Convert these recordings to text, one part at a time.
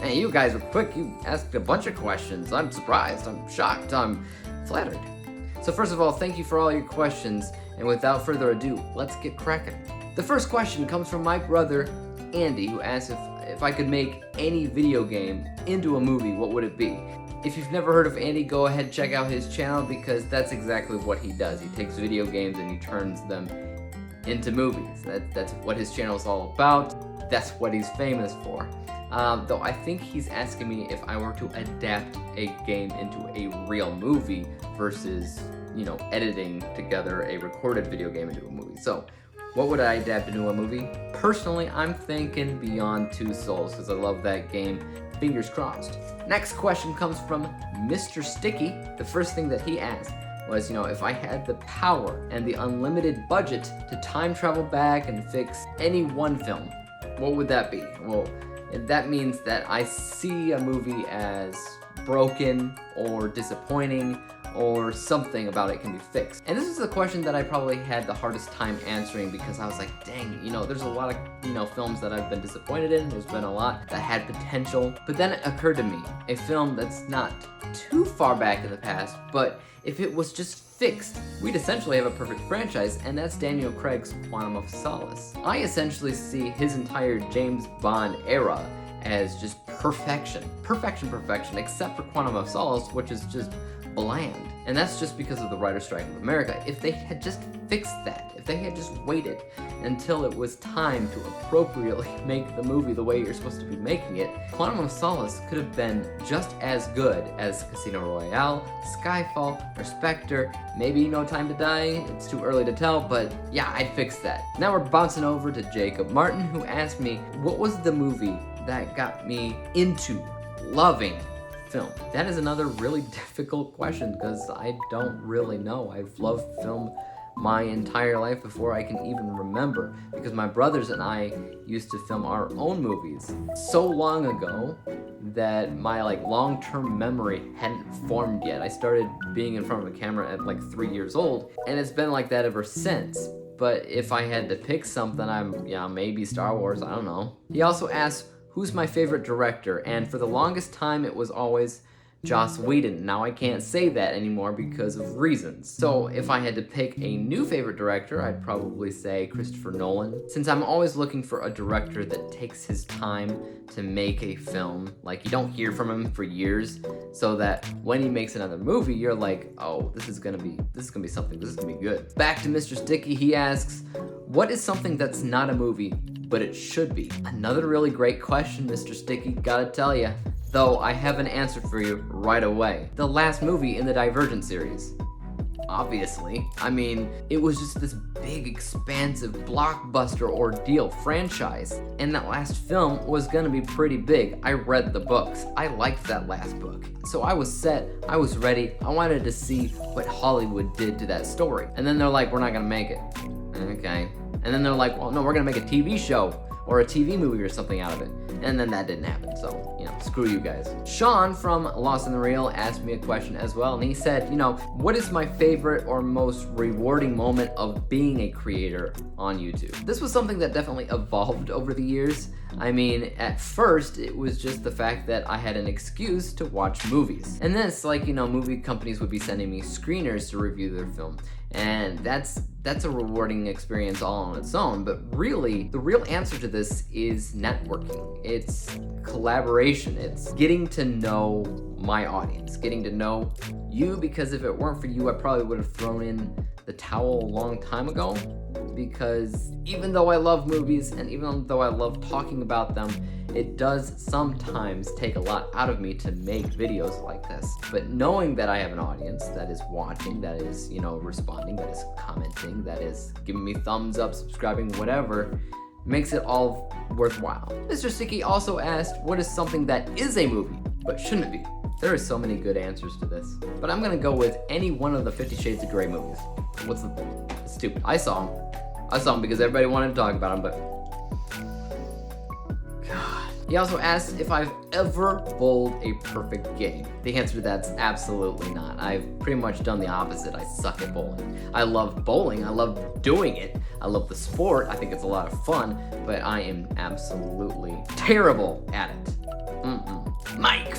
Hey, you guys were quick. You asked a bunch of questions. I'm surprised. I'm shocked. I'm flattered. So first of all, thank you for all your questions. And without further ado, let's get cracking. The first question comes from my brother, Andy, who asked if I could make any video game into a movie, what would it be? If you've never heard of Andy, go ahead and check out his channel because that's exactly what he does. He takes video games and he turns them into movies. That's what his channel is all about. That's what he's famous for. Though I think he's asking me if I were to adapt a game into a real movie versus, editing together a recorded video game into a movie. So, what would I adapt into a movie? Personally, I'm thinking Beyond Two Souls because I love that game. Fingers crossed. Next question comes from Mr. Sticky. The first thing that he asked was, if I had the power and the unlimited budget to time travel back and fix any one film, what would that be? Well, that means that I see a movie as broken or disappointing or something about it can be fixed. And this is a question that I probably had the hardest time answering because I was like, dang, there's a lot of, films that I've been disappointed in. There's been a lot that had potential. But then it occurred to me, a film that's not too far back in the past, but if it was just fixed, we'd essentially have a perfect franchise, and that's Daniel Craig's Quantum of Solace. I essentially see his entire James Bond era as just perfection, except for Quantum of Solace, which is just bland. And that's just because of the writer's strike of America. If they had just fixed that, if they had just waited until it was time to appropriately make the movie the way you're supposed to be making it, Quantum of Solace could have been just as good as Casino Royale, Skyfall, or Spectre, maybe No Time to Die. It's too early to tell, but yeah, I'd fix that. Now we're bouncing over to Jacob Martin, who asked me, what was the movie that got me into loving film? That is another really difficult question because I don't really know. I've loved film my entire life before I can even remember because my brothers and I used to film our own movies so long ago that my long-term memory hadn't formed yet. I started being in front of a camera at 3 years old, and it's been like that ever since. But if I had to pick something, maybe Star Wars, I don't know. He also asked, who's my favorite director? And for the longest time, it was always Joss Whedon. Now I can't say that anymore because of reasons. So if I had to pick a new favorite director, I'd probably say Christopher Nolan. Since I'm always looking for a director that takes his time to make a film, you don't hear from him for years, so that when he makes another movie, you're like, oh, this is gonna be something, this is gonna be good. Back to Mr. Sticky, he asks, what is something that's not a movie, but it should be? Another really great question, Mr. Sticky, gotta tell ya. Though I have an answer for you right away. The last movie in the Divergent series. Obviously. It was just this big, expansive, blockbuster ordeal franchise. And that last film was gonna be pretty big. I read the books. I liked that last book. So I was set, I was ready, I wanted to see what Hollywood did to that story. And then they're like, we're not gonna make it. Okay. And then they're like, well, no, we're gonna make a TV show or a TV movie or something out of it. And then that didn't happen, so, screw you guys. Sean from Lost in the Reel asked me a question as well, and he said, what is my favorite or most rewarding moment of being a creator on YouTube? This was something that definitely evolved over the years. At first, it was just the fact that I had an excuse to watch movies. And this, movie companies would be sending me screeners to review their film. And that's a rewarding experience all on its own, but really, the real answer to this is networking. It's collaboration. It's getting to know my audience, getting to know you, because if it weren't for you, I probably would have thrown in the towel a long time ago, because even though I love movies and even though I love talking about them, it does sometimes take a lot out of me to make videos like this. But knowing that I have an audience that is watching, that is, responding, that is commenting, that is giving me thumbs up, subscribing, whatever, makes it all worthwhile. Mr. Sticky also asked, what is something that is a movie, but shouldn't be? There are so many good answers to this, but I'm gonna go with any one of the 50 Shades of Grey movies. What's the point? It's stupid. I saw them because everybody wanted to talk about them, but He also asked if I've ever bowled a perfect game. The answer to that's absolutely not. I've pretty much done the opposite. I suck at bowling. I love bowling, I love doing it, I love the sport, I think it's a lot of fun, but I am absolutely terrible at it.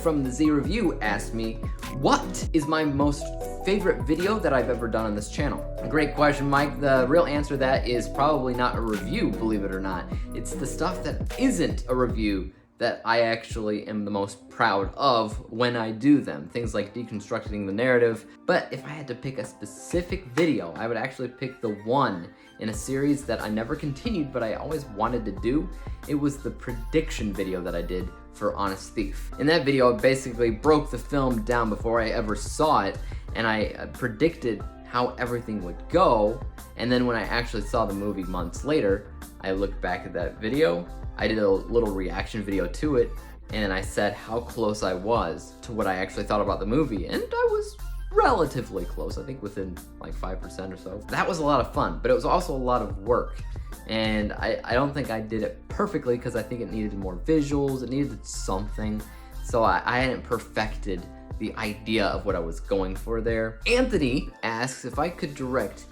from the Z Review asked me, what is my most favorite video that I've ever done on this channel? Great question, Mike. The real answer to that is probably not a review, believe it or not. It's the stuff that isn't a review that I actually am the most proud of when I do them. Things like deconstructing the narrative. But if I had to pick a specific video, I would actually pick the one in a series that I never continued, but I always wanted to do. It was the prediction video that I did for Honest Thief. In that video, I basically broke the film down before I ever saw it, and I predicted how everything would go. And then when I actually saw the movie months later, I looked back at that video, I did a little reaction video to it, and I said how close I was to what I actually thought about the movie, and I was relatively close, I think within like 5% or so. That was a lot of fun, but it was also a lot of work, and I don't think I did it perfectly because I think it needed more visuals, it needed something, so I hadn't perfected the idea of what I was going for there. Anthony asks if I could direct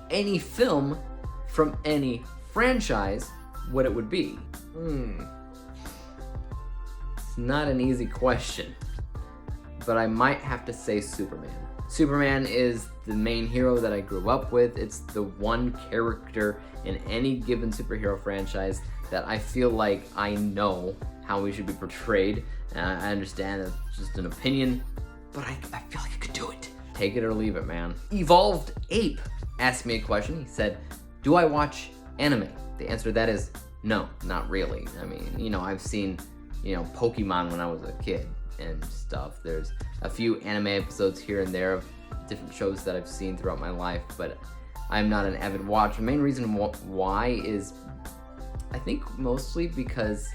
any film from any franchise, what it would be. It's not an easy question, but I might have to say Superman. Superman is the main hero that I grew up with. It's the one character in any given superhero franchise that I feel like I know how he should be portrayed. I understand that's just an opinion, but I feel like I could do it. Take it or leave it, man. Evolved Ape asked me a question. He said, do I watch anime? The answer to that is no, not really. I mean, I've seen, Pokemon when I was a kid and stuff. There's a few anime episodes here and there of different shows that I've seen throughout my life, but I'm not an avid watcher. The main reason why is, I think mostly because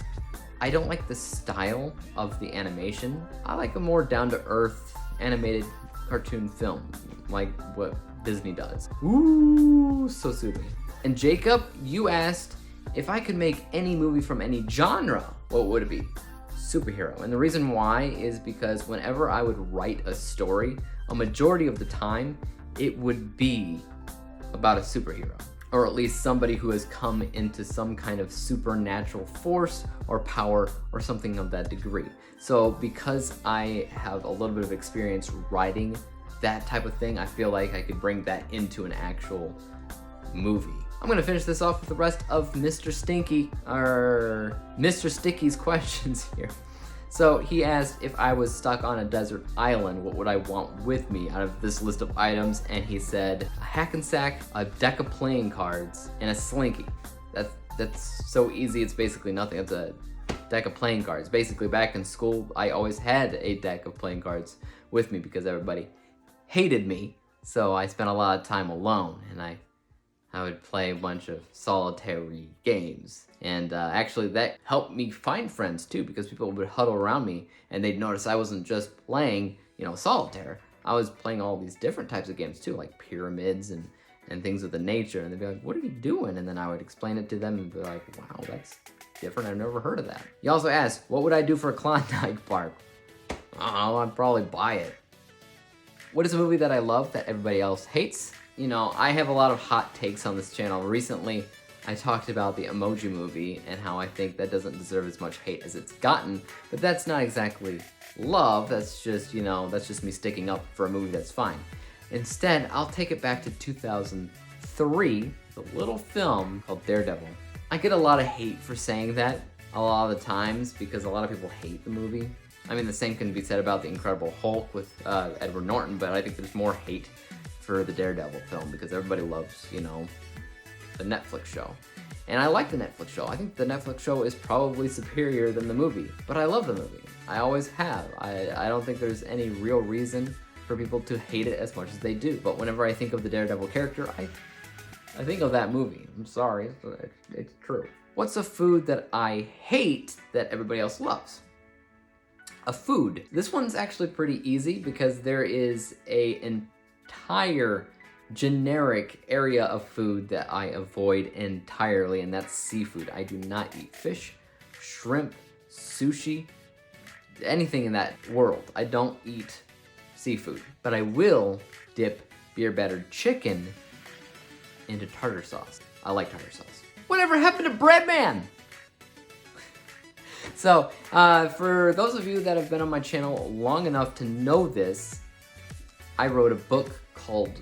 I don't like the style of the animation. I like a more down-to-earth animated cartoon film, like what Disney does. Ooh, so soothing. And Jacob, you asked, if I could make any movie from any genre, what would it be? Superhero. And the reason why is because whenever I would write a story, a majority of the time, it would be about a superhero. Or at least somebody who has come into some kind of supernatural force or power or something of that degree. So because I have a little bit of experience writing that type of thing, I feel like I could bring that into an actual movie. I'm gonna finish this off with the rest of Mr. Sticky's questions here. So he asked if I was stuck on a desert island, what would I want with me out of this list of items? And he said, a hack and sack, a deck of playing cards, and a slinky. That's so easy, it's basically nothing. It's a deck of playing cards. Basically, back in school, I always had a deck of playing cards with me because everybody hated me. So I spent a lot of time alone, and I would play a bunch of solitary games. And actually that helped me find friends too, because people would huddle around me and they'd notice I wasn't just playing, solitaire. I was playing all these different types of games too, like pyramids and things of the nature. And they'd be like, what are you doing? And then I would explain it to them and be like, wow, that's different. I've never heard of that. You also asked, what would I do for a Klondike Park? Oh, I'd probably buy it. What is a movie that I love that everybody else hates? I have a lot of hot takes on this channel. Recently, I talked about the Emoji Movie and how I think that doesn't deserve as much hate as it's gotten, but that's not exactly love. That's just, that's just me sticking up for a movie that's fine. Instead, I'll take it back to 2003, the little film called Daredevil. I get a lot of hate for saying that a lot of the times because a lot of people hate the movie. I mean, the same can be said about The Incredible Hulk with Edward Norton, but I think there's more hate for the Daredevil film because everybody loves, the Netflix show. And I like the Netflix show. I think the Netflix show is probably superior than the movie, but I love the movie. I always have. I don't think there's any real reason for people to hate it as much as they do. But whenever I think of the Daredevil character, I think of that movie. I'm sorry, it's true. What's a food that I hate that everybody else loves? A food. This one's actually pretty easy because there is an entire generic area of food that I avoid entirely, and that's seafood. I do not eat fish, shrimp, sushi, anything in that world. I don't eat seafood, but I will dip beer battered chicken into tartar sauce. I like tartar sauce. Whatever happened to Breadman? So, for those of you that have been on my channel long enough to know this, I wrote a book called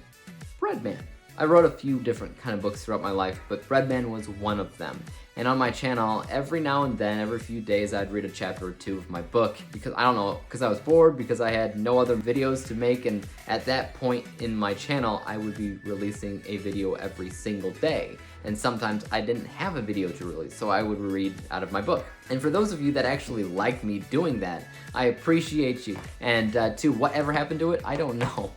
Breadman. I wrote a few different kind of books throughout my life, but Breadman was one of them. And on my channel, every now and then, every few days, I'd read a chapter or two of my book because, I don't know, because I was bored, because I had no other videos to make, and at that point in my channel, I would be releasing a video every single day. And sometimes I didn't have a video to release, so I would read out of my book. And for those of you that actually like me doing that, I appreciate you. And to whatever happened to it, I don't know.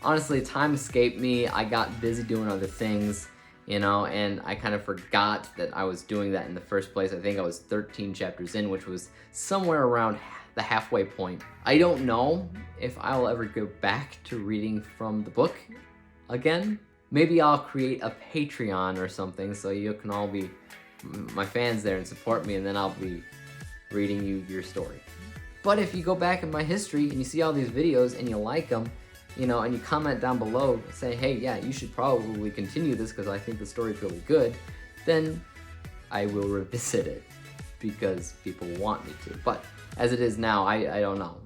Honestly, time escaped me. I got busy doing other things, you know, and I kind of forgot that I was doing that in the first place. I think I was 13 chapters in, which was somewhere around the halfway point. I don't know if I'll ever go back to reading from the book again. Maybe I'll create a Patreon or something so you can all be my fans there and support me, and then I'll be reading you your story. But if you go back in my history and you see all these videos and you like them, you know, and you comment down below saying, hey, yeah, you should probably continue this because I think the story's really good, then I will revisit it because people want me to. But as it is now, I don't know.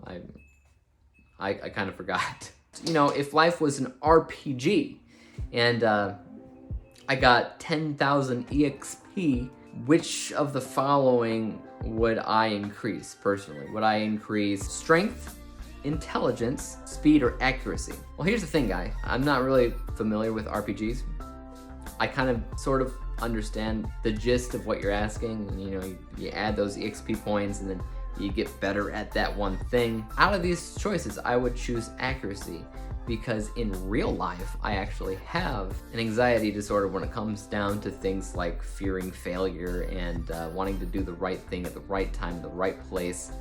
I kind of forgot. You know, if life was an RPG and I got 10,000 EXP, which of the following would I increase personally? Would I increase strength, intelligence, speed, or accuracy? Well, here's the thing, guy. I'm not really familiar with RPGs. I kind of sort of understand the gist of what you're asking. And, you know, you add those EXP points and then you get better at that one thing. Out of these choices, I would choose accuracy because in real life, I actually have an anxiety disorder when it comes down to things like fearing failure and wanting to do the right thing at the right time, in the right place.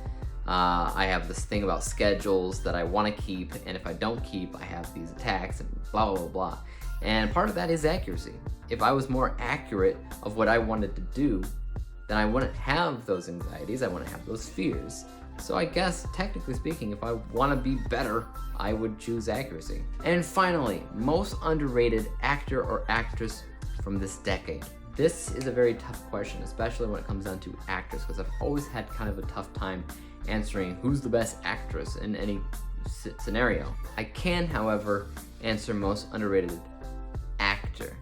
I have this thing about schedules that I want to keep, and if I don't keep, I have these attacks and blah, blah, blah. And part of that is accuracy. If I was more accurate of what I wanted to do, then I wouldn't have those anxieties, I wouldn't have those fears. So I guess, technically speaking, if I want to be better, I would choose accuracy. And finally, most underrated actor or actress from this decade. This is a very tough question, especially when it comes down to actors, because I've always had kind of a tough time answering who's the best actress in any scenario. I can, however, answer most underrated actor.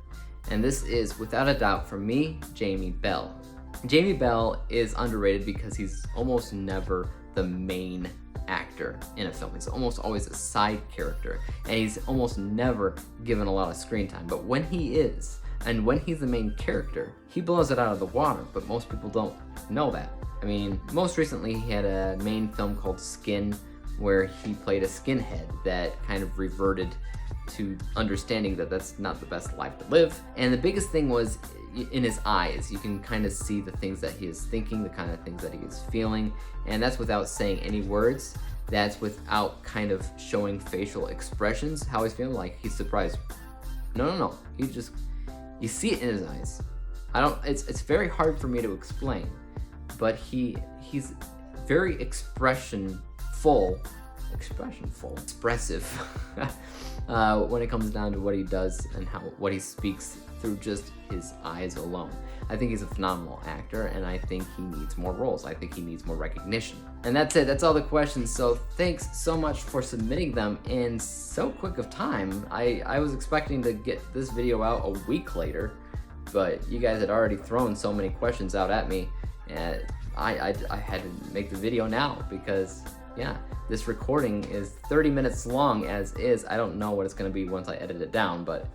And this is, without a doubt, for me, Jamie Bell. Jamie Bell is underrated because he's almost never the main actor in a film. He's almost always a side character, and he's almost never given a lot of screen time. But when he is, and when he's the main character, he blows it out of the water, but most people don't know that. I mean, most recently he had a main film called Skin, where he played a skinhead that kind of reverted to understanding that that's not the best life to live. And the biggest thing was in his eyes. You can kind of see the things that he is thinking, the kind of things that he is feeling, and that's without saying any words. That's without kind of showing facial expressions, how he's feeling, like he's surprised. No. You see it in his eyes. It's very hard for me to explain, but he's very expressive when it comes down to what he does and what he speaks through just his eyes alone. I think he's a phenomenal actor, and I think he needs more roles. I think he needs more recognition. And that's it. That's all the questions. So thanks so much for submitting them in so quick of time. I was expecting to get this video out a week later, but you guys had already thrown so many questions out at me, and I had to make the video now because, yeah, this recording is 30 minutes long as is. I don't know what it's going to be once I edit it down, but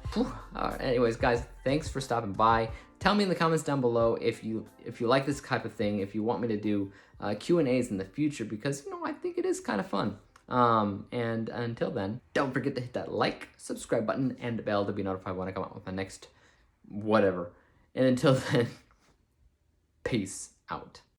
anyways, guys, thanks for stopping by. Tell me in the comments down below if you like this type of thing, if you want me to do Q&As in the future, because, you know, I think it is kind of fun. And until then, don't forget to hit that like, subscribe button, and the bell to be notified when I come out with my next whatever. And until then, peace out.